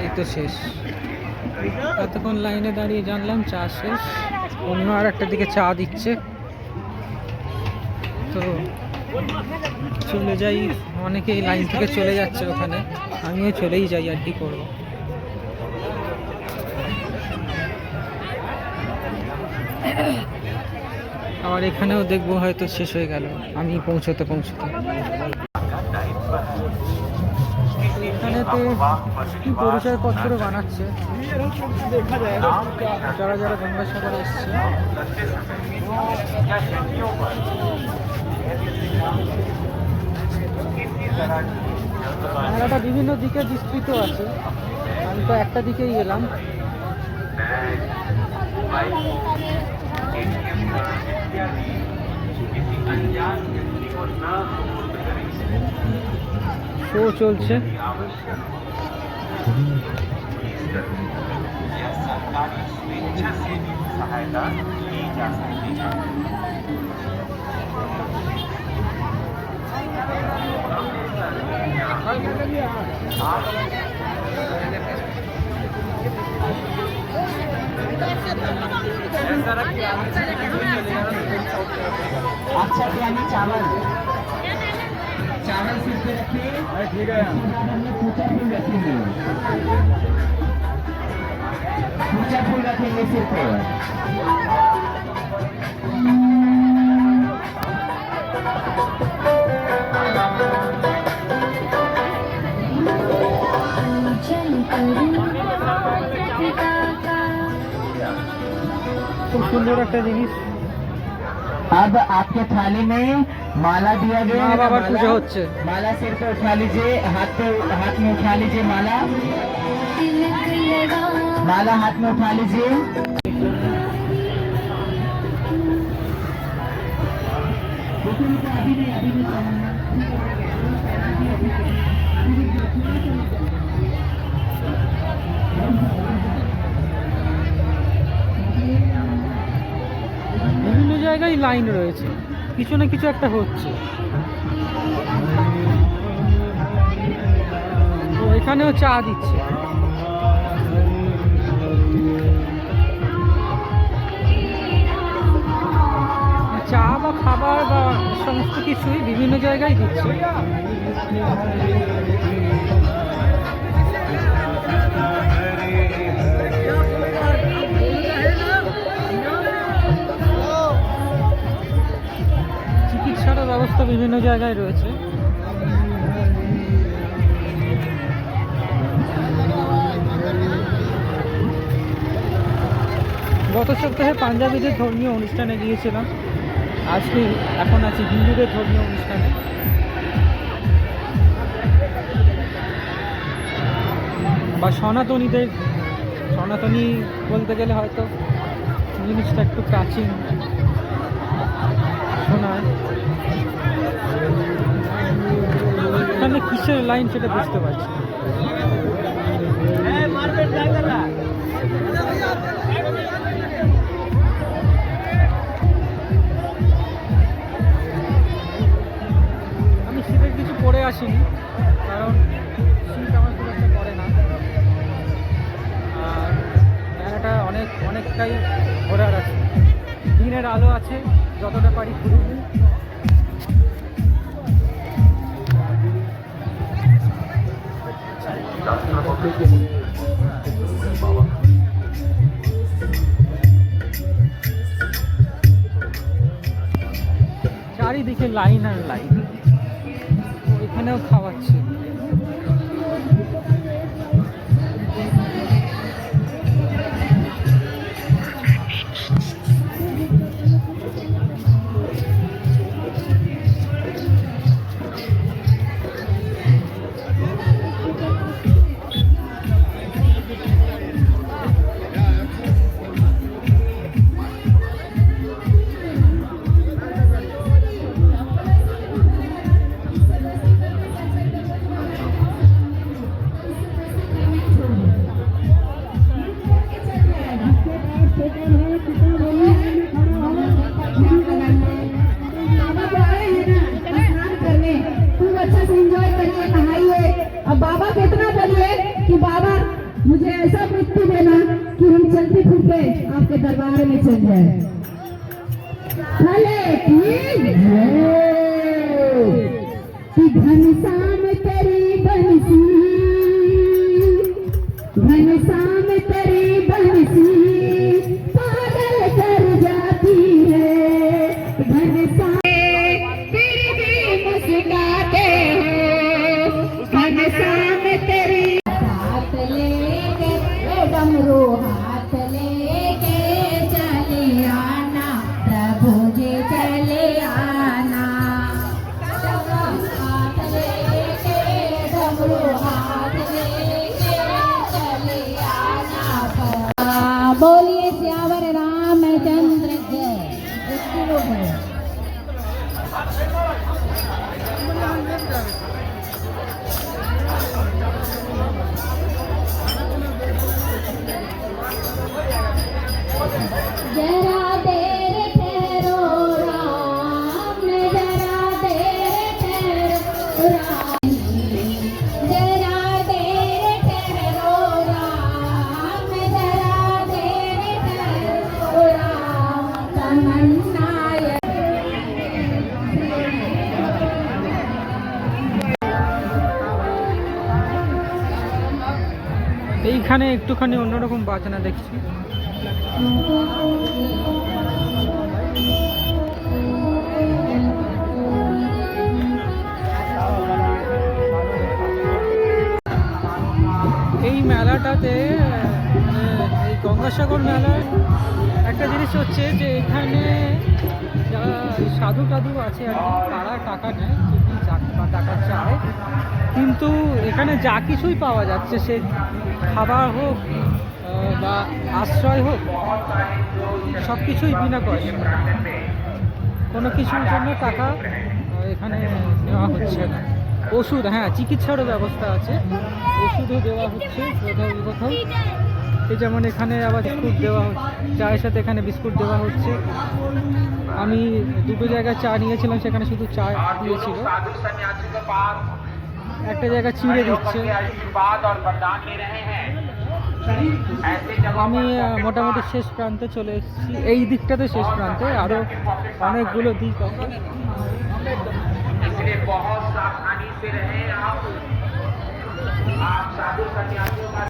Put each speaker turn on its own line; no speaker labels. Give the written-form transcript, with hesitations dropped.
এই তো শেষ। এতক্ষণ লাইনে দাঁড়িয়ে জানলাম চা শেষ, অন্য আর একটা দিকে চা দিচ্ছে। তো চলে যাই, অনেকেই লাইন থেকে চলে যাচ্ছে ওখানে, আমিও চলেই যাই আর কি করবো। আবার এখানেও দেখবো হয়তো শেষ হয়ে গেল আমি পৌঁছতে। এখানেতে কি পরিচয়পত্র বানাচ্ছে যারা যারা গঙ্গাসাগরে এসছে। মেলাটা বিভিন্ন দিকে বিস্তৃত আছে, আমি তো একটা দিকেই এলাম। শো চলছে।
अच्छा बिरयानी चावल चावल सिर पे रखिए। ठीक है, हमने पूजा फूल रखेंगे, पूजा फूल रखेंगे सिर पे।
খুব সুন্দর একটা জিনিস।
अब आपके थाली में माला दिया गया है।
बाबा पूजा होच्छे।
माला सिर पे उठा लीजिए, हाथ में उठा लीजिए माला, माला हाथ में उठा लीजिए।
বিভিন্ন জায়গায় লাইন রয়েছে, কিছু না কিছু একটা হচ্ছে। তো এখানেও চা দিচ্ছে। চা বা খাবার বা সমস্ত কিছুই বিভিন্ন জায়গায় দিচ্ছে। চিকিৎসার ব্যবস্থা বিভিন্ন জায়গায় রয়েছে। গত সপ্তাহে পাঞ্জাবিদের ধর্মীয় অনুষ্ঠানে গিয়েছিলাম, আজকে এখন আছি হিন্দুদের ধর্মীয় অনুষ্ঠানে। বা সনাতনীদের, সনাতনী বলতে গেলে হয়তো জিনিসটা একটু প্রাচীন শোনায়। এখানে কিসের লাইন সেটা বুঝতে পারছি। আমি শীতের কিছু পরে আসিনি, কারণ শীত আমার খুব একটা পড়ে না। আর মেলাটা অনেকটাই ঘোরার আছে, দিনের আলো আছে, যতটা পারি ঘুরবো। চারিদিকে লাইন আর লাইন, এখানেও খাওয়াচ্ছে।
अच्छा से एंजॉय करिए, नहाइए। अब बाबा को इतना बोलिए कि बाबा मुझे ऐसा मृत्यु देना कि हम चलते फिरते आपके दरबार में चल जाए। भले कि घनश्याम तेरी बंसी, घनश्याम तेरी बंसी पागल कर जाती है। घनश्याम तेरी भी मुस्कुराते हो, घनश्याम तेरी हाथ लेके डमरू हाथ लेके चले आना प्रभु जी चले आना। हाथ लेके डमरू हाथ लेके चले आना। बोलिए सियावर रामचंद्र जय। जरा देर ठहरो राम, जरा देर ठहरो राम, जरा देर ठहरो राम, जरा देर ठहरो राम। तमन्ना
এইখানে একটুখানি অন্যরকম বাজনা দেখছি। এই মেলাটাতে এই গঙ্গাসাগর মেলার একটা জিনিস হচ্ছে যে এখানে যারা সাধু টাধু আছে আর কি, তারা টাকা নেয় বা টাকা চায়, কিন্তু এখানে যা কিছুই পাওয়া যাচ্ছে, সে খাবার হোক বা আশ্রয় হোক, সব কিছুই বিনা পয়সা, কোনো কিছুর জন্য টাকা এখানে নেওয়া হচ্ছে না। ওষুধ, হ্যাঁ, চিকিৎসারও ব্যবস্থা আছে, ওষুধও দেওয়া হচ্ছে কোথাও কোথাও। এই যেমন এখানে আবার বিস্কুট দেওয়া হচ্ছে, চায়ের সাথে এখানে বিস্কুট দেওয়া হচ্ছে। আমি দুটো জায়গায় চা নিয়েছিলাম, সেখানে শুধু চা দিয়েছিল, একটা জায়গা চিড়ে দিচ্ছে। আমি মোটামুটি শেষ প্রান্তে চলে এসেছি, এই দিকটাতে শেষ প্রান্তে, আরও অনেকগুলো দিক আছে।
बहुत सावधानी से रहें आप साधु सन्यासियों का